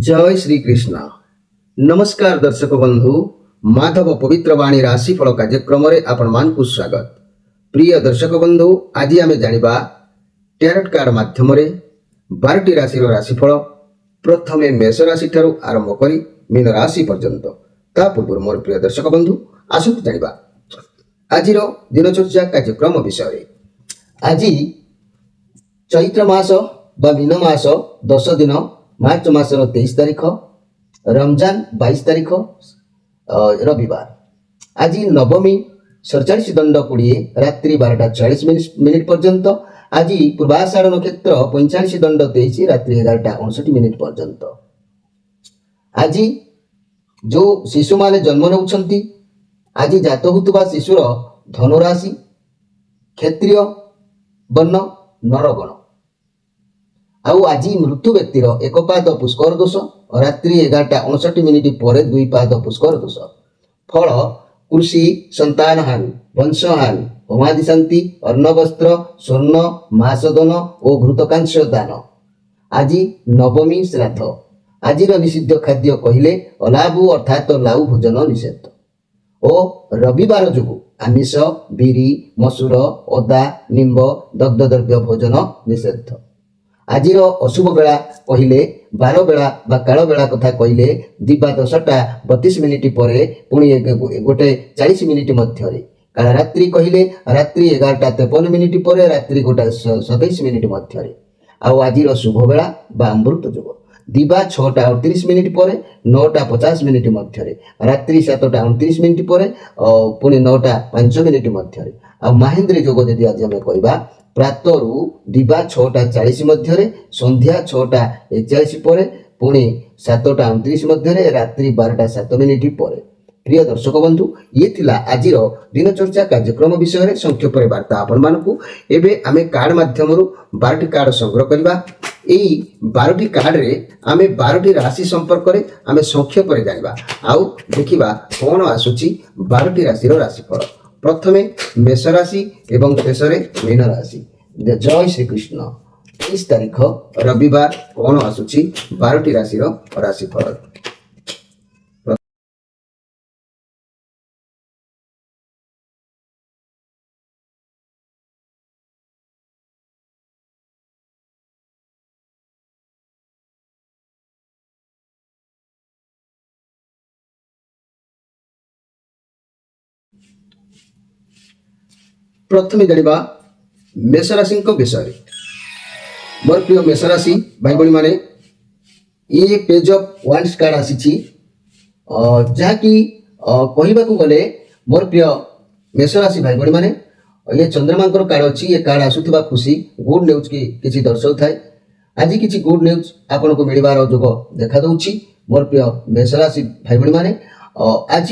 जय श्री कृष्ण। नमस्कार दर्शक बंधु, माधव पवित्र वाणी राशिफल कार्यक्रम आपण मान स्वागत। प्रिय दर्शक बंधु, आज आम जानिबा टैरोट कार्ड माध्यम 12टी राशि राशिफल। प्रथमे मेष राशि ठारू आरंभ करी मीन राशि पर्यंत। ता पूर्व मोर प्रिय दर्शक बंधु आसतु जानिबा आजिर दिनचर्या कार्यक्रम विषय। आज चैत्र मास बा मीन मास 10 दिन मार्च मासर 23 तारीख, रमजान 22 तारीख रविवार। आज नवमी 47 दंड 20 रात्रि 12:40 पर्यंत। आज पूर्वाषाढ़ नक्षत्र 45 दंड 23 रात्रि 11:59 पर्यंत। आज जो शिशु माने जन्म नेउछंती, आज जात होतुबा शिशुर धनुराशि क्षेत्रीय वर्ण नरगण। आउ आज मृत्यु व्यक्तिर 1 पाद पुष्कर दोष रात्रि 11:59 पर 2 पाद पुष्कर दोष। फल कृषि, संतान हानि, वंश हानि, होमादि शांति, अन्न वस्त्र, स्वर्ण, महासदन और घृतकांश दान। आज नवमी श्राद्ध। आज निषिद्ध खाद्य कहले अलाबु अर्थात लाउ भोजन निषेध। और रविवार जो आमिष, बिरी, मसूर, अदा, निम्ब, दग्ध द्रव्य भोजन निषेध। आज अशुभ बेला कहले 12 बेला बा काल बेला कथा कहले दिबा 10:32 पर पुणी 1:40 मध्य। काल रात्रि कहले रात्रि 11:53 पर रात्रि 1:27 मध्य। आज शुभ बेला बा अमृत जुग दिबा 6:38 पर 9:50 मध्य। रात्रि 7:29 पर पुणी 9:05 मध्य। महेंद्र जोग यदि आज आम कहवा प्रातरु दिबा 6:40 मध्य, संध्या 6:41 पर पुणी 7:29 मध्य, रात्रि 12:07 पर। प्रिय दर्शक बंधु, ये थिला आजिर दिनचर्या कार्यक्रम विषय संक्षेप वार्ता आपण मानकु। एबे आमे कार्ड माध्यम 12टी कार्ड संग्रह करबा। एई 12टी कार्ड रे आमे 12टी राशि संपर्क रे आमे संक्षेप रे जानिबा। आउ देखिबा कोन आसुची 12टी राशि रो राशिफल। प्रथमे मेष राशि एवं शेषरे मीन राशि। जय श्री कृष्ण। 23 तारीख रविवार कोन आसुची 12टी राशि रो राशिफल। प्रथमे जानिबा मेष राशि विषय। मोर प्रिय मेष राशि भाई बहनी माने ये पेज ऑफ वांड्स कार्ड आसी जहाँकि कहवाक गले मोर प्रिय मेष राशि भाई बहनी माने ये चंद्रमा कार्ड अच्छी। ये कार्ड आसुवा खुशी गुड न्यूज की किसी दर्शाऊ थाए। आज किसी गुड न्यूज आपन को मिलबार जोग देखा दउछि। मोर प्रिय मेष राशि भाई बहनी माने आज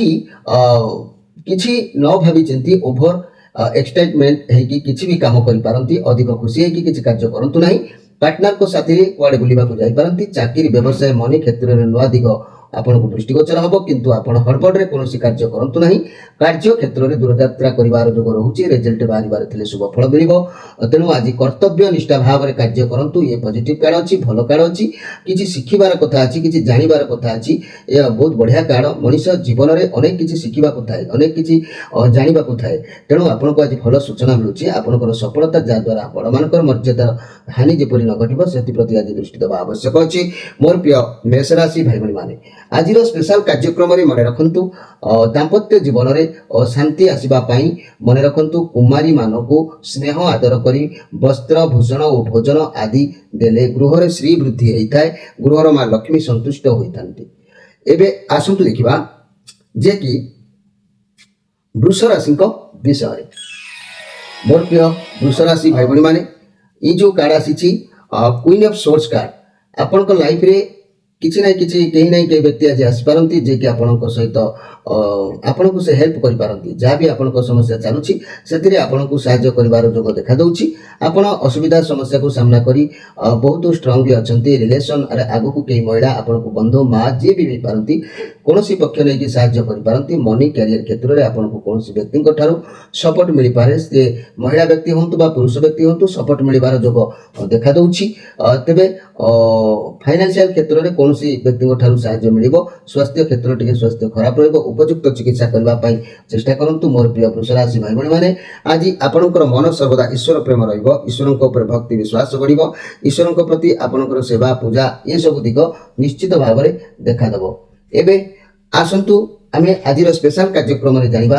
किसी न भावी चिंती ओभर एक्साइटमेंट है कि किसी भी काम करि पारंती। अधिक खुशी है कि किसी कार्य करंतु नाही। पार्टनर को साथी रे कुआडे बुलिबा को जाई पारंती। चाकरी, व्यवसाय, मनी क्षेत्र में नुआ दिग आपन को दृष्टिगोचर हबो, किंतु आपन हड़बड़ रे कोनोसी कार्य करंतु नाही। कार्य क्षेत्र में दूरयात्रा करिवार जोग रहुची। रिजल्ट बाहर थिले शुभ फल मिलिबो। तेणु आज कर्तव्य निष्ठा भाव रे कार्य करंतु। ये पॉजिटिव कार्ड अछि, भलो कार्ड अछि। किछि शिखिबार कथा अछि, किछि जानिबार कथा अछि। ये बहुत बढ़िया कार्ड। मनुष्य जीवन रे अनेक किछि शिखिबा कथा है, अनेक किछि जानिबा कथा है। तेणु आपन को आज भलो सूचना मिलुची। आपनकर सफलता जा द्वारा बड़ मानकर मर्यादा हानि जेपरि न घटिबो सेति प्रति आज दृष्टि देबा आवश्यक अछि। मोर प्रिय मेष राशि भाई बहनी माने आज स्पेशल कार्यक्रम रे मने रखंतु दाम्पत्य जीवन रे शांति आसीबा पई मने रखंतु कुमारी मानको स्नेह आदर करी वस्त्र, भूषण और भोजन आदि देले गृह रे श्री वृद्धि होइताय। गृहर मां लक्ष्मी संतुष्ट होइतांती। एबे आसंतु देखिबा जे कि वृष राशि विषय। मोर प्रिय वृष राशि भाई बहनी माने ये जो कार्ड आसी क्वीन ऑफ सोर्स कार्ड। आपन को लाइफ रे किसी ना किसी कहीं ना कहीं व्यक्ति आज आसपारती जे कि आपण सहित आपण को से हेल्प कर पारती। जहाँ भी आपण समस्या चलुची से आपण को साहाय्य कर जोग देखा दउछि। आपण असुविधा समस्या को सामना करी बहुत स्ट्रांगली अच्छे। रिलेशन अरे आगु को कई महिला आपण को बंधु माँ जी भी पारती कौन पक्ष नहीं साहाय्य कर पारती। मनी कैरियर क्षेत्र में आपण को कौन व्यक्ति सपोर्ट मिल पारे। से महिला व्यक्ति हूँ बा पुरुष व्यक्ति हूँ सपोर्ट मिलबार जोग देखा दउछि। तेबे फाइनेंशियल क्षेत्र में कौन କୌଣସି ବ୍ୟକ୍ତିଙ୍କ ଠାରୁ ସାହାଯ୍ୟ ମିଳିବ। ସ୍ୱାସ୍ଥ୍ୟ କ୍ଷେତ୍ର ଟିକେ ସ୍ୱାସ୍ଥ୍ୟ ଖରାପ ରହିବ, ଉପଯୁକ୍ତ ଚିକିତ୍ସା କରିବା ପାଇଁ ଚେଷ୍ଟା କରନ୍ତୁ। ମୋର ପ୍ରିୟ ବୃଷ ରାଶି ଭାଇ ଭଉଣୀମାନେ, ଆଜି ଆପଣଙ୍କର ମନ ସର୍ବଦା ଈଶ୍ୱର ପ୍ରେମ ରହିବ, ଈଶ୍ୱରଙ୍କ ଉପରେ ଭକ୍ତି ବିଶ୍ୱାସ ବଢ଼ିବ, ଈଶ୍ୱରଙ୍କ ପ୍ରତି ଆପଣଙ୍କର ସେବା ପୂଜା ଏସବୁ ଦିଗ ନିଶ୍ଚିତ ଭାବରେ ଦେଖାଦେବ। ଏବେ ଆସନ୍ତୁ ଆମେ ଆଜିର ସ୍ପେଶାଲ କାର୍ଯ୍ୟକ୍ରମରେ ଜାଣିବା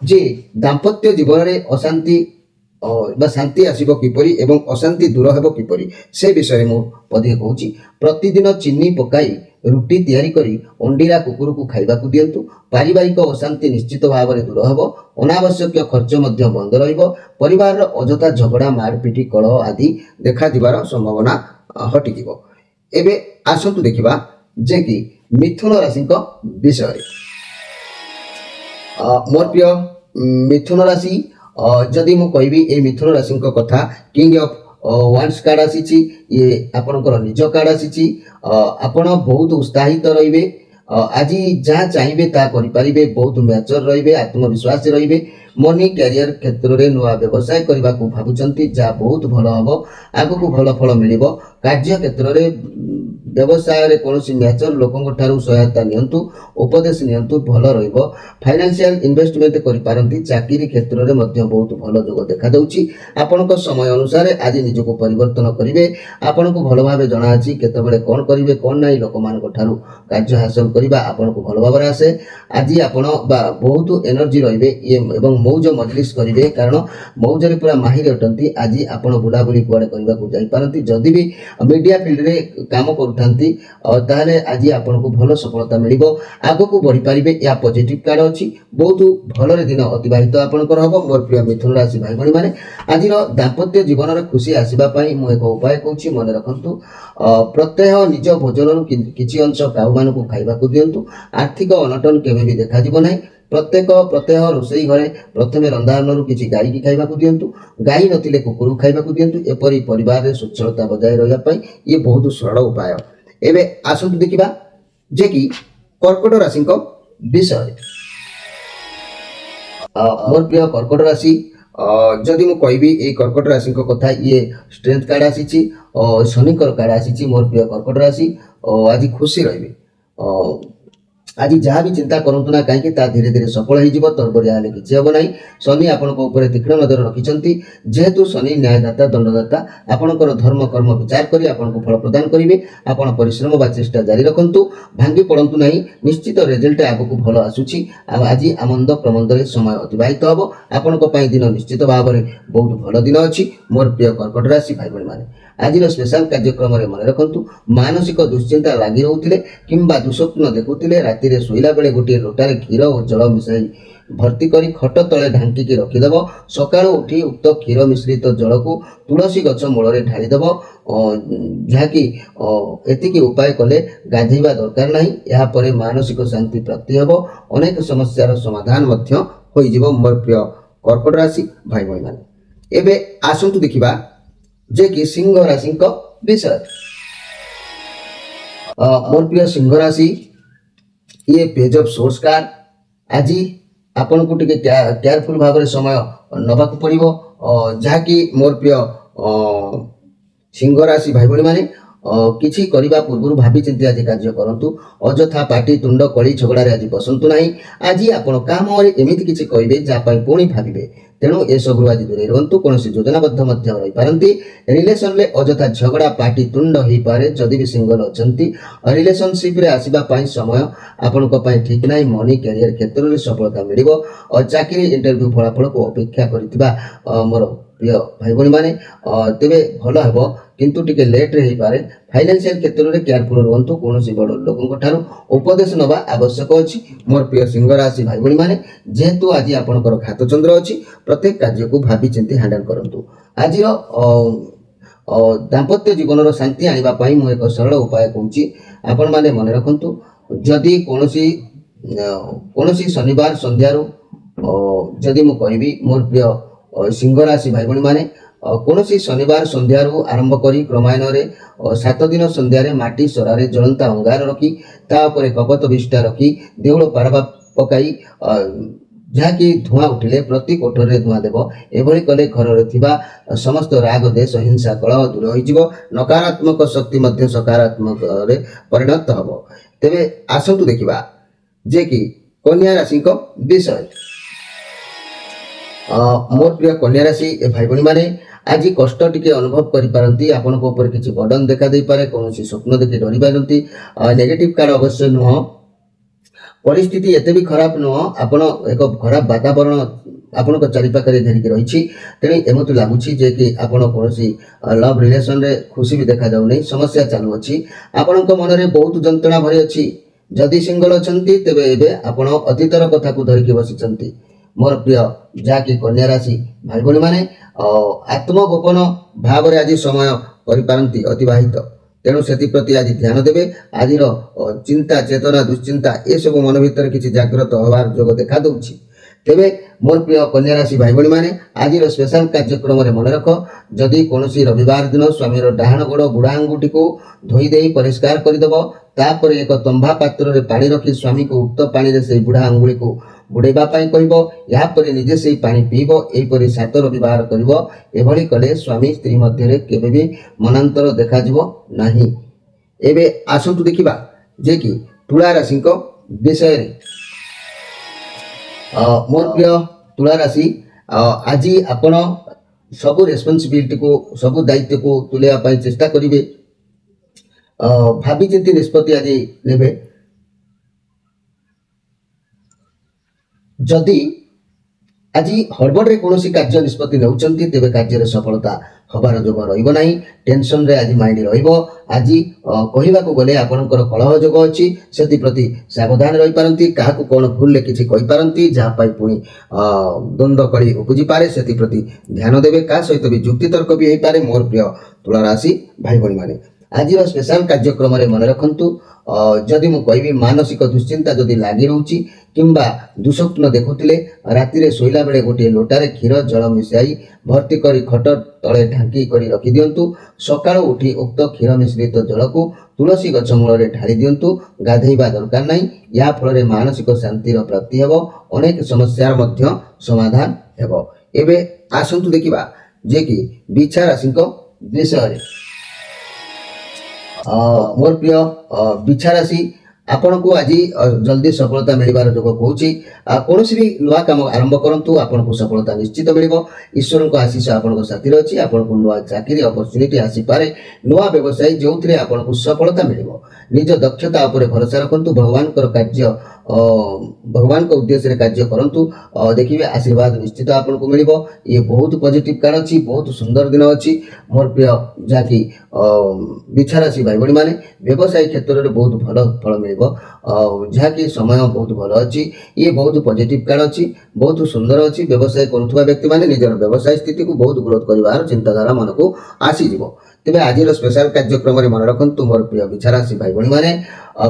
ଯେ ଦାମ୍ପତ୍ୟ ଜୀବନରେ ଅଶାନ୍ତି ବା ଶାନ୍ତି ଆସିବ କିପରି ଏବଂ ଅଶାନ୍ତି ଦୂର ହେବ କିପରି, ସେ ବିଷୟରେ ମୁଁ ପଦିଏ କହୁଛି। ପ୍ରତିଦିନ ଚିନି ପକାଇ ରୁଟି ତିଆରି କରି ଅଣ୍ଡିରା କୁକୁରକୁ ଖାଇବାକୁ ଦିଅନ୍ତୁ। ପାରିବାରିକ ଅଶାନ୍ତି ନିଶ୍ଚିତ ଭାବରେ ଦୂର ହେବ, ଅନାବଶ୍ୟକ ଖର୍ଚ୍ଚ ମଧ୍ୟ ବନ୍ଦ ରହିବ, ପରିବାରର ଅଯଥା ଝଗଡ଼ା ମାରପିଟି କଳହ ଆଦି ଦେଖାଯିବାର ସମ୍ଭାବନା ହଟିଯିବ। ଏବେ ଆସନ୍ତୁ ଦେଖିବା ଯେ କି ମିଥୁନ ରାଶିଙ୍କ ବିଷୟରେ। ମୋର ପ୍ରିୟ ମିଥୁନ ରାଶି, ଯଦି ମୁଁ କହିବି ଏ ମିଥୁନ ରାଶିଙ୍କ କଥା, କିଙ୍ଗ ଅଫ୍ ୱାନ୍ସ କାର୍ଡ ଆସିଛି, ଇଏ ଆପଣଙ୍କର ନିଜ କାର୍ଡ ଆସିଛି। ଆପଣ ବହୁତ ଉତ୍ସାହିତ ରହିବେ, ଆଜି ଯାହା ଚାହିଁବେ ତାହା କରିପାରିବେ, ବହୁତ ମ୍ୟାଚର ରହିବେ, ଆତ୍ମବିଶ୍ୱାସୀ ରହିବେ। ମନି କ୍ୟାରିୟର କ୍ଷେତ୍ରରେ ନୂଆ ବ୍ୟବସାୟ କରିବାକୁ ଭାବୁଛନ୍ତି, ଯାହା ବହୁତ ଭଲ ହେବ, ଆଗକୁ ଭଲ ଫଳ ମିଳିବ। କାର୍ଯ୍ୟ କ୍ଷେତ୍ରରେ ବ୍ୟବସାୟରେ କୌଣସି ମ୍ୟାଚର ଲୋକଙ୍କ ଠାରୁ ସହାୟତା ନିଅନ୍ତୁ, ଉପଦେଶ ନିଅନ୍ତୁ, ଭଲ ରହିବ। ଫାଇନାନ୍ସିଆଲ ଇନଭେଷ୍ଟମେଣ୍ଟ କରିପାରନ୍ତି, ଚାକିରି କ୍ଷେତ୍ରରେ ମଧ୍ୟ ବହୁତ ଭଲ ଯୋଗ ଦେଖାଦେଉଛି। ଆପଣଙ୍କ ସମୟ ଅନୁସାରେ ଆଜି ନିଜକୁ ପରିବର୍ତ୍ତନ କରିବେ। ଆପଣଙ୍କୁ ଭଲ ଭାବେ ଜଣାଅଛି କେତେବେଳେ କ'ଣ କରିବେ କ'ଣ ନାହିଁ। ଲୋକମାନଙ୍କ ଠାରୁ କାର୍ଯ୍ୟ ହାସଲ କରିବା ଆପଣଙ୍କୁ ଭଲ ଭାବରେ ଆସେ। ଆଜି ଆପଣ ବହୁତ ଏନର୍ଜି ରହିବେ ଏବଂ ମୌଜ ମଜଲିସ କରିବେ, କାରଣ ମୌଜରେ ପୁରା ମାହିର ଅଟନ୍ତି। ଆଜି ଆପଣ ବୁଲାବୁଲି କୁଆଡ଼େ କରିବାକୁ ଯାଇପାରନ୍ତି। ଯଦି ବି ମିଡ଼ିଆ ଫିଲ୍ଡରେ କାମ କରୁଥାନ୍ତି ତାହେଲେ ଆଜି ଆପଣଙ୍କୁ ଭଲ ସଫଳତା ମିଳିବ, ଆଗକୁ ବଢ଼ିପାରିବେ। ଏହା ପଜିଟିଭ କାର୍ଡ ଅଛି, ବହୁତ ଭଲରେ ଦିନ ଅତିବାହିତ ଆପଣଙ୍କର ହେବ। ମୋର ପ୍ରିୟ ମିଥୁନ ରାଶି ଭାଇ ଭଉଣୀମାନେ, ଆଜିର ଦାମ୍ପତ୍ୟ ଜୀବନରେ ଖୁସି ଆସିବା ପାଇଁ ମୁଁ ଏକ ଉପାୟ କହୁଛି, ମନେ ରଖନ୍ତୁ। ପ୍ରତ୍ୟହ ନିଜ ଭୋଜନରୁ କିଛି ଅଂଶ କାଉମାନଙ୍କୁ ଖାଇବାକୁ ଦିଅନ୍ତୁ। ଆର୍ଥିକ ଅନଟନ କେବେ ବି ଦେଖାଯିବ ନାହିଁ। ପ୍ରତ୍ୟହ ରୋଷେଇ ଘରେ ପ୍ରଥମେ ରନ୍ଧାରଣରୁ କିଛି ଗାଈକି ଖାଇବାକୁ ଦିଅନ୍ତୁ। ଗାଈ ନଥିଲେ କୁକୁରକୁ ଖାଇବାକୁ ଦିଅନ୍ତୁ। ଏପରି ପରିବାରରେ ସ୍ୱଚ୍ଛଳତା ବଜାୟ ରହିବା ପାଇଁ ଇଏ ବହୁତ ସରଳ ଉପାୟ। ଏବେ ଆସନ୍ତୁ ଦେଖିବା ଯେ କି କର୍କଟ ରାଶିଙ୍କ ବିଷୟରେ। ମୋର ପ୍ରିୟ କର୍କଟ ରାଶି, ଯଦି ମୁଁ କହିବି ଏଇ କର୍କଟ ରାଶିଙ୍କ କଥା, ଇଏ ଷ୍ଟ୍ରେଂଥ କାର୍ଡ ଆସିଛି, ଶନିଙ୍କର କାର୍ଡ ଆସିଛି। ମୋର ପ୍ରିୟ କର୍କଟ ରାଶି, ଆଜି ଖୁସି ରହିବେ। ଆଜି ଯାହା ବି ଚିନ୍ତା କରନ୍ତୁ ନା କାହିଁକି, ତା ଧୀରେ ଧୀରେ ସଫଳ ହେଇଯିବ। ତରବରିଆ ହେଲେ କିଛି ହେବ ନାହିଁ। ଶନି ଆପଣଙ୍କ ଉପରେ ତୀକ୍ଷ୍ଣ ନଜର ରଖିଛନ୍ତି। ଯେହେତୁ ଶନି ନ୍ୟାୟଦାତା, ଦଣ୍ଡଦାତା, ଆପଣଙ୍କର ଧର୍ମ କର୍ମ ବିଚାର କରି ଆପଣଙ୍କୁ ଫଳ ପ୍ରଦାନ କରିବେ। ଆପଣ ପରିଶ୍ରମ ବା ଚେଷ୍ଟା ଜାରି ରଖନ୍ତୁ, ଭାଙ୍ଗି ପଡ଼ନ୍ତୁ ନାହିଁ। ନିଶ୍ଚିତ ରେଜଲ୍ଟ ଆଗକୁ ଭଲ ଆସୁଛି। ଆଉ ଆଜି ଆନନ୍ଦ ପ୍ରମୋଦରେ ସମୟ ଅତିବାହିତ ହେବ। ଆପଣଙ୍କ ପାଇଁ ଦିନ ନିଶ୍ଚିତ ଭାବରେ ବହୁତ ଭଲ ଦିନ ଅଛି। ମୋର ପ୍ରିୟ କର୍କଟ ରାଶି ଭାଇ ଭଉଣୀମାନେ, ଆଜିର ସ୍ପେଶାଲ କାର୍ଯ୍ୟକ୍ରମରେ ମନେ ରଖନ୍ତୁ, ମାନସିକ ଦୁଶ୍ଚିନ୍ତା ଲାଗି ରହୁଥିଲେ କିମ୍ବା ଦୁଃସ୍ୱପ୍ନ ଦେଖୁଥିଲେ, ରାତିରେ ଶୋଇଲା ବେଳେ ଗୋଟିଏ ଲୋଟାରେ କ୍ଷୀର ଓ ଜଳ ମିଶାଇ ଭର୍ତ୍ତି କରି ଖଟ ତଳେ ଢାଙ୍କିକି ରଖିଦେବ। ସକାଳୁ ଉଠି ଉକ୍ତ କ୍ଷୀର ମିଶ୍ରିତ ଜଳକୁ ତୁଳସୀ ଗଛ ମୂଳରେ ଢାଳିଦେବ। ଯାହାକି ଏତିକି ଉପାୟ କଲେ ଗାଧୋଇବା ଦରକାର ନାହିଁ। ଏହାପରେ ମାନସିକ ଶାନ୍ତି ପ୍ରାପ୍ତି ହେବ, ଅନେକ ସମସ୍ୟାର ସମାଧାନ ମଧ୍ୟ ହୋଇଯିବ। ମୋର ପ୍ରିୟ କର୍କଟ ରାଶି ଭାଇ ଭଉଣୀମାନେ, ଏବେ ଆସନ୍ତୁ ଦେଖିବା ଯେ କି ସିଂହ ରାଶିଙ୍କ ବିଷୟ। ମୋର ପ୍ରିୟ ସିଂହ ରାଶି, ଇଏ ପେଜ ଅଫ୍ ସୋର୍ସ କାର୍ଡ। ଆଜି ଆପଣଙ୍କୁ ଟିକେ କେୟାରଫୁଲ ଭାବରେ ସମୟ ନେବାକୁ ପଡ଼ିବ, ଯାହାକି ମୋର ପ୍ରିୟ ସିଂହ ରାଶି ଭାଇ ଭଉଣୀମାନେ, କିଛି କରିବା ପୂର୍ବରୁ ଭାବିଚିନ୍ତି ଆଜି କାର୍ଯ୍ୟ କରନ୍ତୁ। ଅଯଥା ପାଟି ତୁଣ୍ଡ କଳି ଝଗଡ଼ାରେ ଆଜି ବସନ୍ତୁ ନାହିଁ। ଆଜି ଆପଣ କାମରେ ଏମିତି କିଛି କହିବେ ଯାହା ପାଇଁ ପୁଣି ଭାବିବେ, ତେଣୁ ଏସବୁରୁ ଆଜି ଦୂରେଇ ରୁହନ୍ତୁ। କୌଣସି ଯୋଜନାବଦ୍ଧ ମଧ୍ୟ ରହିପାରନ୍ତି। ରିଲେସନରେ ଅଯଥା ଝଗଡ଼ା ପାଟି ତୁଣ୍ଡ ହେଇପାରେ। ଯଦି ବି ସିଙ୍ଗଲ ଅଛନ୍ତି, ରିଲେସନସିପରେ ଆସିବା ପାଇଁ ସମୟ ଆପଣଙ୍କ ପାଇଁ ଠିକ୍ ନାହିଁ। ମନି କ୍ୟାରିୟର କ୍ଷେତ୍ରରେ ସଫଳତା ମିଳିବ। ଚାକିରି ଇଣ୍ଟରଭ୍ୟୁ ଫଳାଫଳକୁ ଅପେକ୍ଷା କରିଥିବା ମୋର ପ୍ରିୟ ଭାଇ ଭଉଣୀମାନେ, ତେବେ ଭଲ ହେବ, କିନ୍ତୁ ଟିକେ ଲେଟ୍ରେ ହେଇପାରେ। ଫାଇନାନ୍ସିଆଲ କ୍ଷେତ୍ରରେ କେୟାରଫୁଲ ରୁହନ୍ତୁ। କୌଣସି ବଡ଼ ଲୋକଙ୍କ ଠାରୁ ଉପଦେଶ ନେବା ଆବଶ୍ୟକ ଅଛି। ମୋର ପ୍ରିୟ ସିଂହ ରାଶି ଭାଇ ଭଉଣୀମାନେ, ଯେହେତୁ ଆଜି ଆପଣଙ୍କର ଘାତଚନ୍ଦ୍ର ଅଛି, ପ୍ରତ୍ୟେକ କାର୍ଯ୍ୟକୁ ଭାବିଚିନ୍ତି ହ୍ୟାଣ୍ଡେଲ କରନ୍ତୁ। ଆଜିର ଦାମ୍ପତ୍ୟ ଜୀବନର ଶାନ୍ତି ଆଣିବା ପାଇଁ ମୁଁ ଏକ ସରଳ ଉପାୟ କହୁଛି, ଆପଣମାନେ ମନେ ରଖନ୍ତୁ। ଯଦି କୌଣସି ଶନିବାର ସନ୍ଧ୍ୟାରୁ, ଯଦି ମୁଁ କହିବି ମୋର ପ୍ରିୟ ସିଂହ ରାଶି ଭାଇ ଭଉଣୀମାନେ, କୌଣସି ଶନିବାର ସନ୍ଧ୍ୟାରୁ ଆରମ୍ଭ କରି କ୍ରମାନ୍ୱୟରେ 7 ଦିନ ସନ୍ଧ୍ୟାରେ ମାଟି ସରାରେ ଜଳନ୍ତା ଅଙ୍ଗାର ରଖି ତା ଉପରେ କପତ ବିଷ୍ଠା ରଖି ଦେଉଳ ପାରବା ପକାଇ ଯାହାକି ଧୂଆଁ ଉଠିଲେ ପ୍ରତି କୋଠରୀରେ ଧୂଆଁ ଦେବ। ଏଭଳି କଲେ ଘରରେ ଥିବା ସମସ୍ତ ରାଗ ଦେଶ ହିଂସା କଳହ ଦୂର ହୋଇଯିବ, ନକାରାତ୍ମକ ଶକ୍ତି ମଧ୍ୟ ସକାରାତ୍ମକରେ ପରିଣତ ହେବ। ତେବେ ଆସନ୍ତୁ ଦେଖିବା ଯେ କି କନ୍ୟା ରାଶିଙ୍କ ବିଷୟରେ। ମୋର ପ୍ରିୟ କନ୍ୟା ରାଶି ଭାଇ ଭଉଣୀମାନେ, ଆଜି କଷ୍ଟ ଟିକେ ଅନୁଭବ କରିପାରନ୍ତି। ଆପଣଙ୍କ ଉପରେ କିଛି ବର୍ଡନ ଦେଖା ଦେଇପାରେ, କୌଣସି ସ୍ୱପ୍ନ ଦେଖି ଡରିପାରନ୍ତି। ନେଗେଟିଭ କାର୍ଡ ଅବଶ୍ୟ ନୁହଁ, ପରିସ୍ଥିତି ଏତେ ବି ଖରାପ ନୁହଁ। ଆପଣ ଏକ ଖରାପ ବାତାବରଣ ଆପଣଙ୍କ ଚାରିପାଖରେ ଘେରିକି ରହିଛି। ତେଣୁ ଏମିତି ଲାଗୁଛି ଯେ କି ଆପଣ କୌଣସି ଲଭ୍ ରିଲେସନରେ ଖୁସି ବି ଦେଖାଯାଉନି, ସମସ୍ୟା ଚାଲୁଅଛି। ଆପଣଙ୍କ ମନରେ ବହୁତ ଯନ୍ତ୍ରଣା ଭରି ଅଛି। ଯଦି ସିଙ୍ଗଲ ଅଛନ୍ତି ତେବେ ଏବେ ଆପଣ ଅତୀତର କଥାକୁ ଧରିକି ବସିଛନ୍ତି। ମୋର ପ୍ରିୟ ଯାହାକି କନ୍ୟା ରାଶି ଭାଇ ଭଉଣୀମାନେ, ଆତ୍ମଗୋପନ ଭାବରେ ଆଜି ସମୟ କରିପାରନ୍ତି ଅତିବାହିତ। ତେଣୁ ସେଥିପ୍ରତି ଆଜି ଧ୍ୟାନ ଦେବେ। ଆଜିର ଚିନ୍ତା ଚେତନା ଦୁଶ୍ଚିନ୍ତା ଏସବୁ ମନ ଭିତରେ କିଛି ଜାଗ୍ରତ ହେବାର ଯୋଗ ଦେଖା ଦେଉଛି। ତେବେ ମୋର ପ୍ରିୟ କନ୍ୟା ରାଶି ଭାଇ ଭଉଣୀମାନେ, ଆଜିର ସ୍ପେଶାଲ କାର୍ଯ୍ୟକ୍ରମରେ ମନେ ରଖ, ଯଦି କୌଣସି ରବିବାର ଦିନ ସ୍ୱାମୀର ଡାହାଣ ଗୋଡ଼ ବୁଢ଼ା ଆଙ୍ଗୁଠିକୁ ଧୋଇ ଦେଇ ପରିଷ୍କାର କରିଦେବ, ତାପରେ ଏକ ତମ୍ବା ପାତ୍ରରେ ପାଣି ରଖି ସ୍ୱାମୀକୁ ଉକ୍ତ ପାଣିରେ ସେହି ବୁଢ଼ା ଆଙ୍ଗୁଳିକୁ ବୁଡ଼େଇବା ପାଇଁ କହିବ। ଏହାପରେ ନିଜେ ସେହି ପାଣି ପିଇବ। ଏହିପରି 7 ରବିବାର କରିବ। ଏଭଳି କଲେ ସ୍ୱାମୀ ସ୍ତ୍ରୀ ମଧ୍ୟରେ କେବେ ବି ମନାନ୍ତର ଦେଖାଯିବ ନାହିଁ। ଏବେ ଆସନ୍ତୁ ଦେଖିବା ଯେ କି ତୁଳା ରାଶିଙ୍କ ବିଷୟରେ। ମୋର ପ୍ରିୟ ତୁଳା ରାଶି, ଆଜି ଆପଣ ସବୁ ରେସ୍ପନ୍ସିବିଲିଟିକୁ ସବୁ ଦାୟିତ୍ୱକୁ ତୁଲାଇବା ପାଇଁ ଚେଷ୍ଟା କରିବେ। ଭାବିଚିନ୍ତି ନିଷ୍ପତ୍ତି ଆଜି ନେବେ। ଯଦି ଆଜି ହଡ଼ବଡ଼ରେ କୌଣସି କାର୍ଯ୍ୟ ନିଷ୍ପତ୍ତି ନେଉଛନ୍ତି ତେବେ କାର୍ଯ୍ୟରେ ସଫଳତା ହେବାର ଯୋଗ ରହିବ ନାହିଁ। ଟେନସନରେ ଆଜି ମାଇଣ୍ଡ ରହିବ। ଆଜି କହିବାକୁ ଗଲେ ଆପଣଙ୍କର କଳହ ଯୋଗ ଅଛି, ସେଥିପ୍ରତି ସାବଧାନ ରହିପାରନ୍ତି। କାହାକୁ କ'ଣ ଭୁଲରେ କିଛି କହିପାରନ୍ତି, ଯାହା ପାଇଁ ପୁଣି ଦ୍ୱନ୍ଦ୍ୱ କଳି ଉପୁଜିପାରେ, ସେଥିପ୍ରତି ଧ୍ୟାନ ଦେବେ। କାହା ସହିତ ବି ଯୁକ୍ତିତର୍କ ବି ହେଇପାରେ। ମୋର ପ୍ରିୟ ତୁଳା ରାଶି ଭାଇ ଭଉଣୀମାନେ, ଆଜିର ସ୍ପେଶାଲ କାର୍ଯ୍ୟକ୍ରମରେ ମନେ ରଖନ୍ତୁ, ଯଦି ମୁଁ କହିବି ମାନସିକ ଦୁଶ୍ଚିନ୍ତା ଯଦି ଲାଗି ରହୁଛି କିମ୍ବା ଦୁଃସ୍ୱପ୍ନ ଦେଖୁଥିଲେ, ରାତିରେ ଶୋଇଲା ବେଳେ ଗୋଟିଏ ଲୋଟାରେ କ୍ଷୀର ଜଳ ମିଶାଇ ଭର୍ତ୍ତି କରି ଖଟ ତଳେ ଢାଙ୍କି କରି ରଖିଦିଅନ୍ତୁ। ସକାଳୁ ଉଠି ଉକ୍ତ କ୍ଷୀର ମିଶ୍ରିତ ଜଳକୁ ତୁଳସୀ ଗଛ ମୂଳରେ ଢାଳି ଦିଅନ୍ତୁ। ଗାଧୋଇବା ଦରକାର ନାହିଁ। ଏହା ଫଳରେ ମାନସିକ ଶାନ୍ତିର ପ୍ରାପ୍ତି ହେବ, ଅନେକ ସମସ୍ୟାର ମଧ୍ୟ ସମାଧାନ ହେବ। ଏବେ ଆସନ୍ତୁ ଦେଖିବା ଯେ କି ବିଛା ରାଶିଙ୍କ ବିଷୟରେ। ମୋର ପ୍ରିୟ ବିଛା ରାଶି, ଆପଣଙ୍କୁ ଆଜି ଜଲ୍ଦି ସଫଳତା ମିଳିବାର ଯୋଗ କହୁଛି। କୌଣସି ବି ନୂଆ କାମ ଆରମ୍ଭ କରନ୍ତୁ, ଆପଣଙ୍କୁ ସଫଳତା ନିଶ୍ଚିତ ମିଳିବ। ଈଶ୍ୱରଙ୍କ ଆଶୀଷ ଆପଣଙ୍କ ସାଥିରେ ଅଛି। ଆପଣଙ୍କୁ ନୂଆ ଚାକିରି ଅପରଚ୍ୟୁନିଟି ଆସିପାରେ, ନୂଆ ବ୍ୟବସାୟୀ ଯେଉଁଥିରେ ଆପଣଙ୍କୁ ସଫଳତା ମିଳିବ। ନିଜ ଦକ୍ଷତା ଉପରେ ଭରସା ରଖନ୍ତୁ। ଭଗବାନଙ୍କ ଉଦ୍ଦେଶ୍ୟରେ କାର୍ଯ୍ୟ କରନ୍ତୁ। ଦେଖିବେ ଆଶୀର୍ବାଦ ନିଶ୍ଚିତ ଆପଣଙ୍କୁ ମିଳିବ। ଇଏ ବହୁତ ପଜିଟିଭ କାର୍ଡ ଅଛି, ବହୁତ ସୁନ୍ଦର ଦିନ ଅଛି। ମୋର ପ୍ରିୟ ଯାହାକି ବିଛା ରାଶି ଭାଇ ଭଉଣୀମାନେ, ବ୍ୟବସାୟୀ କ୍ଷେତ୍ରରେ ବହୁତ ଭଲ ଫଳ ମିଳିବ। ଯାହାକି ସମୟ ବହୁତ ଭଲ ଅଛି। ଇଏ ବହୁତ ପଜିଟିଭ କାର୍ଡ ଅଛି, ବହୁତ ସୁନ୍ଦର ଅଛି। ବ୍ୟବସାୟ କରୁଥିବା ବ୍ୟକ୍ତିମାନେ ନିଜର ବ୍ୟବସାୟ ସ୍ଥିତିକୁ ବହୁତ ଗ୍ରୋଥ କରିବାର ଚିନ୍ତାଧାରା ମନକୁ ଆସିଯିବ। ତେବେ ଆଜିର ସ୍ପେଶାଲ କାର୍ଯ୍ୟକ୍ରମରେ ମନେ ରଖନ୍ତୁ ମୋର ପ୍ରିୟ ବିଛା ରାଶି ଭାଇ ଭଉଣୀମାନେ,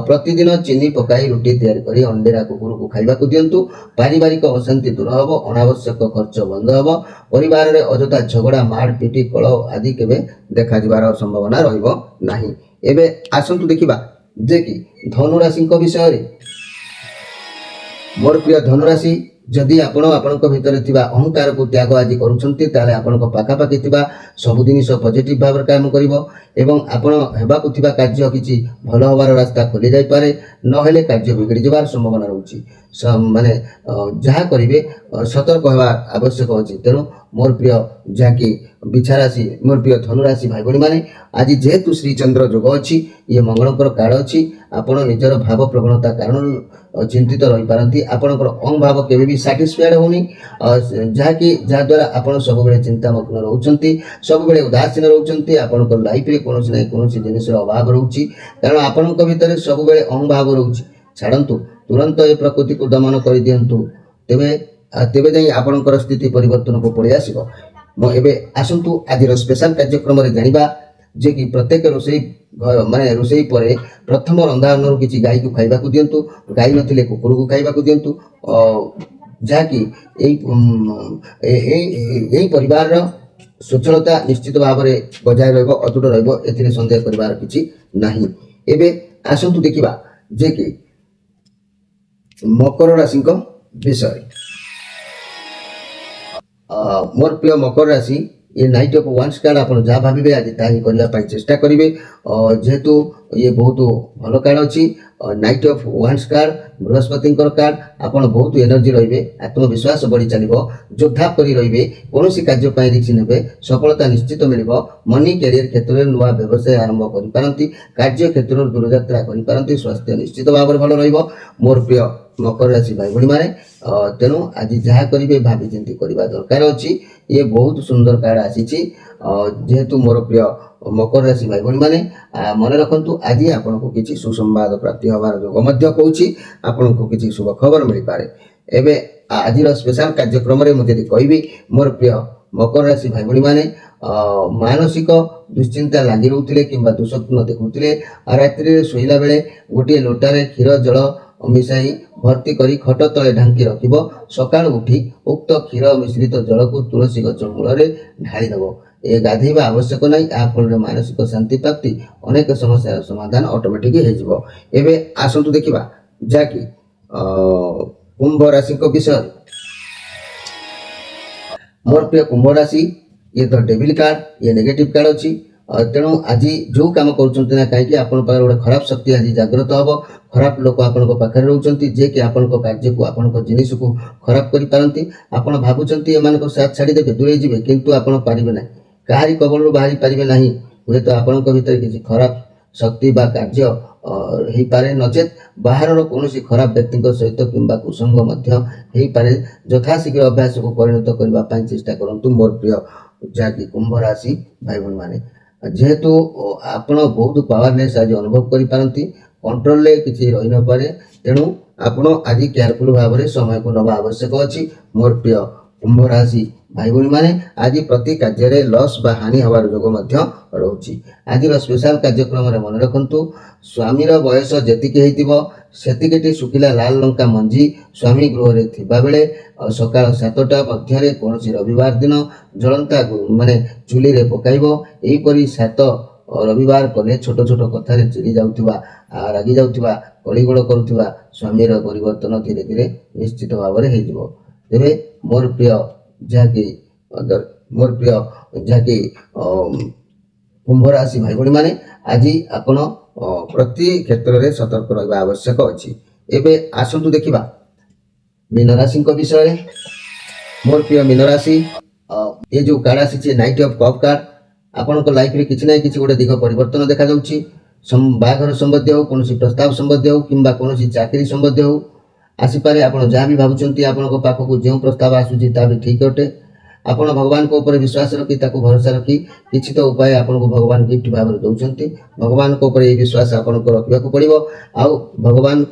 ପ୍ରତିଦିନ ଚିନି ପକାଇ ରୁଟି ତିଆରି କରି ଅଣ୍ଡେରା କୁକୁରକୁ ଖାଇବାକୁ ଦିଅନ୍ତୁ। ପାରିବାରିକ ଅଶାନ୍ତି ଦୂର ହେବ, ଅନାବଶ୍ୟକ ଖର୍ଚ୍ଚ ବନ୍ଦ ହେବ। ପରିବାରରେ ଅଯଥା ଝଗଡ଼ା ମାଡ଼ ପିଟି କଳହ ଆଦି କେବେ ଦେଖାଯିବାର ସମ୍ଭାବନା ରହିବ ନାହିଁ। ଏବେ ଆସନ୍ତୁ ଦେଖିବା ଯେ କି ଧନୁ ରାଶିଙ୍କ ବିଷୟରେ। ମୋର ପ୍ରିୟ ଧନୁରାଶି, ଯଦି ଆପଣ ଆପଣଙ୍କ ଭିତରେ ଥିବା ଅହଙ୍କାରକୁ ତ୍ୟାଗ ଆଜି କରୁଛନ୍ତି, ତାହେଲେ ଆପଣଙ୍କ ପାଖାପାଖି ଥିବା ସବୁ ଜିନିଷ ପଜିଟିଭ ଭାବରେ କାମ କରିବ ଏବଂ ଆପଣ ହେବାକୁ ଥିବା କାର୍ଯ୍ୟ କିଛି ଭଲ ହେବାର ରାସ୍ତା ଖୋଲି ଯାଇପାରେ। ନହେଲେ କାର୍ଯ୍ୟ ବିଗିଡ଼ି ଯିବାର ସମ୍ଭାବନା ରହୁଛି। ମାନେ ଯାହା କରିବେ ସତର୍କ ହେବା ଆବଶ୍ୟକ ଅଛି। ତେଣୁ ମୋର ପ୍ରିୟ ଯାହାକି ବିଛା ରାଶି, ମୋର ପ୍ରିୟ ଧନୁରାଶି ଭାଇ ଭଉଣୀମାନେ, ଆଜି ଯେହେତୁ ଶ୍ରୀଚନ୍ଦ୍ର ଯୋଗ ଅଛି, ଇଏ ମଙ୍ଗଳଙ୍କର କାର୍ଡ ଅଛି। ଆପଣ ନିଜର ଭାବ ପ୍ରବଣତା କାରଣରୁ ଚିନ୍ତିତ ରହିପାରନ୍ତି। ଆପଣଙ୍କର ଅହଂଭାବ କେବେ ବି ସାଟିସ୍ଫାଏଡ୍ ହେଉନି, ଯାହାଦ୍ୱାରା ଆପଣ ସବୁବେଳେ ଚିନ୍ତାମଗ୍ନ ରହୁଛନ୍ତି, ସବୁବେଳେ ଉଦାସୀନ ରହୁଛନ୍ତି। ଆପଣଙ୍କ ଲାଇଫରେ କୌଣସି ନା କୌଣସି ଜିନିଷର ଅଭାବ ରହୁଛି, କାରଣ ଆପଣଙ୍କ ଭିତରେ ସବୁବେଳେ ଅହଂଭାବ ରହୁଛି। ଛାଡ଼ନ୍ତୁ, ତୁରନ୍ତ ଏ ପ୍ରକୃତିକୁ ଦମନ କରିଦିଅନ୍ତୁ, ତେବେ ଯାଇ ଆପଣଙ୍କର ସ୍ଥିତି ପରିବର୍ତ୍ତନକୁ ପଳେଇ ଆସିବ। ଏବେ ଆସନ୍ତୁ ଆଜିର ସ୍ପେଶାଲ କାର୍ଯ୍ୟକ୍ରମରେ ଜାଣିବା ଯେ କି ପ୍ରତ୍ୟେକ ରୋଷେଇ ପରେ ପ୍ରଥମ ରନ୍ଧା ଅନ୍ନରୁ କିଛି ଗାଈକୁ ଖାଇବାକୁ ଦିଅନ୍ତୁ। ଗାଈ ନଥିଲେ କୁକୁରକୁ ଖାଇବାକୁ ଦିଅନ୍ତୁ। ଯାହାକି ଏଇ ପରିବାରର ସ୍ୱଚ୍ଛଳତା ନିଶ୍ଚିତ ଭାବରେ ବଜାୟ ରହିବ, ଅତୁଟ ରହିବ, ଏଥିରେ ସନ୍ଦେହ କରିବାର କିଛି ନାହିଁ। ଏବେ ଆସନ୍ତୁ ଦେଖିବା ଯେ କି ମକର ରାଶିଙ୍କ ବିଷୟରେ। मोर प्रिय मकर राशि ये नाइट ऑफ वंस कार्ड आप जहाँ भावे आज ताही करने चेष्टा करेंगे जेहेतु ये बहुत भल कार्ड अच्छी नाइट ऑफ वंस कार्ड बृहस्पति कार्ड आप बहुत एनर्जी रे आत्मविश्वास बढ़ी चलो योद्धा कर रे कौन कार्य रिक्स ने सफलता निश्चित मिल मनी कैरियर क्षेत्र में नुआ व्यवसाय आरंभ करपारती कार्य क्षेत्र दूरयात्रा करपारती स्वास्थ्य निश्चित भाव में भल रोर प्रिय मकर राशि भाई भाई मैंने तेणु आज जहाँ करेंगे भावी चिंती करवा दरकार अच्छी ये बहुत सुंदर कार्ड आसी जेहेतु मोर प्रिय मकर राशि भाई भाई मैंने मन रखु आज आपन को किसी सुसंवाद प्राप्ति हमार योग कौच आपन को किसी शुभ खबर मिल पारे एवं आज स्पेशल कार्यक्रम में मुझे कहबी मोर प्रिय मकर राशि भाई भाई मैंने मानसिक दुश्चिंता लगी रोते कि दुस्वप्न देखुते रात्रि शोला बेले गोटे लोटारे क्षीर जल मिसाई भर्ती करी खट तले ढांकी रखिब सकाळ उठी उक्त क्षीर मिश्रित जल को तुलसी गच मूल ढाई देव ए गाधेबा आवश्यक नहीं आ फल मानसिक शांति प्राप्ति अनेक समस्या समाधान ऑटोमेटिक हो एबे आसंतु देखिबा जाकि कुंभ राशि को विषय मोर प्रिय कुंभ राशि ये तो डेविल कार्ड ये नेगेटिव कार्ड अच्छी तेणु आज जो कम कर कहीं आपन गोटे खराब शक्ति आज जागृत हम खराब लोक आपण पाखे रोचे जे कि आपण कार्य को आपण जिनिस को खराब करी आपण भावुंट एम साथ छाड़देवे दूरे जी किंतु आपण पारे ना कहारी कबल बाहरी पारे ना हुए तो आपण भर किसी खराब शक्ति बा कार्य हो पारे नचेत बाहर कौन खराब व्यक्ति सहित कि कुसंग पारे यथाशीघ्र अभ्यास को परिणत करने चेष्टा करूँ मोर प्रिय जहाँकि कुंभ राशि भाई भाई मैंने जेहेतु आपण बहुत पावरलेस आज अनुभव करी कंट्रोल किसी रही न पारे तेणु आपण आज केयरफुल भाव में समय को नवा आवश्यक अच्छी मोर प्रिय कुंभ राशि भाई भाई मैंने आज प्रति कार्य लॉस बा हानि हवार योग रोचे आज स्पेशल कार्यक्रम में मन रखु स्वामीर बयस जी होती सुखिला लाल लंका मंजी स्वामी गृह में थिबा बेले सकाळ 7टा मध्य कौन रविवार दिन जलंता माने चुली रे पकाइबो एहीपरि 7 रविवार कले छोट छोट कथार चिड़ी जाउथिबा रागी जाउथिबा कलिगोल करुथिबा स्वामीर परिवर्तन धीरे धीरे निश्चित भाव में हो तेरे मोर प्रिय जहाँकि कुंभ राशि भाई भाई मैंने आज आपण प्रति क्षेत्र में सतर्क रहा आवश्यक अच्छी एवं आसतु देखा मीन राशि विषय मोर प्रिय मीन राशि ये जो कार्ड आसी नाइट ऑफ कप कार्ड आपण लाइफ में किसी ना कि गोटे दिग परिवर्तन देखा बाहाघर संबंधी हो कौन प्रस्ताव संबंधी हो कि कौन चाकरी संबंधी हो आसीपे आप जहाँ भी भावुंट आपण पाखक जो प्रस्ताव आसूसी भी ठीक अटे आपण भगवान को ऊपर विश्वास रखी भरोसा रखी किसी तो उपाय आपन को भगवान गिफ्ट भाव में दौरान भगवान को ऊपर विश्वास आपन को रखा पड़ो आउ भगवान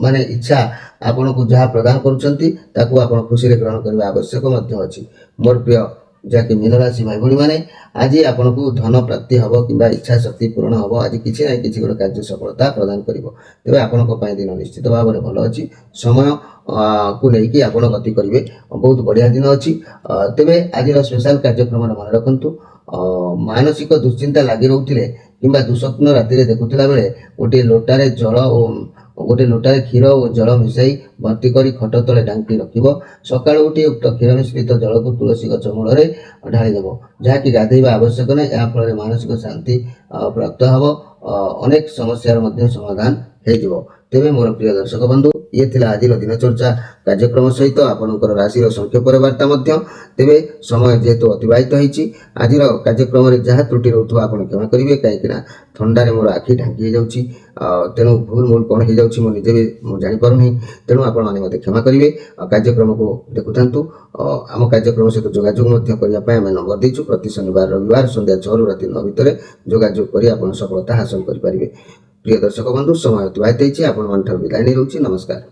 माने इच्छा आपन को जहाँ प्रदान कर खुशी ग्रहण करने आवश्यक अच्छी मोर प्रिय जहाँकि मीन राशि भाई भाई मैंने आज आपन को धन प्राप्ति हम कि इच्छा शक्ति पूर्ण हम आज किसी ना कि गोटे कार्य सफलता प्रदान कर तेज आपण दिन निश्चित भाव में भल अच्छी समय को लेकिन आप गति करेंगे बहुत बढ़िया दिन अच्छी तेरे आज स्पेशल कार्यक्रम मन रखु मानसिक दुश्चिंता लगी रोते कि दुस्वप्न राति देखुला बेले गोटे लोटारे जल और गोटे लोटारे क्षीर और जल मिसाई भर्ती कर खट तले ढांकी रखिब सकाळ उठी उक्त क्षीर मिश्रित जल को तुलसी गच मूल ढाईदेव जहाँकि गाधेबा आवश्यक नहीं या फल मानसिक शांति प्राप्त हम अनेक समस्यार समाधान हो तेरे मोर प्रिय दर्शक बंधु ये थिला आज दिनचर्चा कार्यक्रम सहित आपणकर राशि संक्षेप वार्ता तेरे समय जेहेतु अतिबाहित होती आज कार्यक्रम में जहाँ त्रुटि रोक आप क्षमा करेंगे कहीं थंडारे मोर आखि ढांकी जाऊँगी तेणु भूल मूल कौन हो जाऊँगी मुझे भी जापरूनी तेणु आपने मत क्षमा करेंगे कार्यक्रम को देखुता आम कार्यक्रम सहित जोगाजोग करने नंबर देचु प्रति शनिवार रविवार संध्या 6 ରୁ राति 9 भितर जोगाजोग कर सफलता हासिल करेंगे प्रिय दर्शक बंधु समय अतिबाहित होती विदाय नहीं रोचे नमस्कार।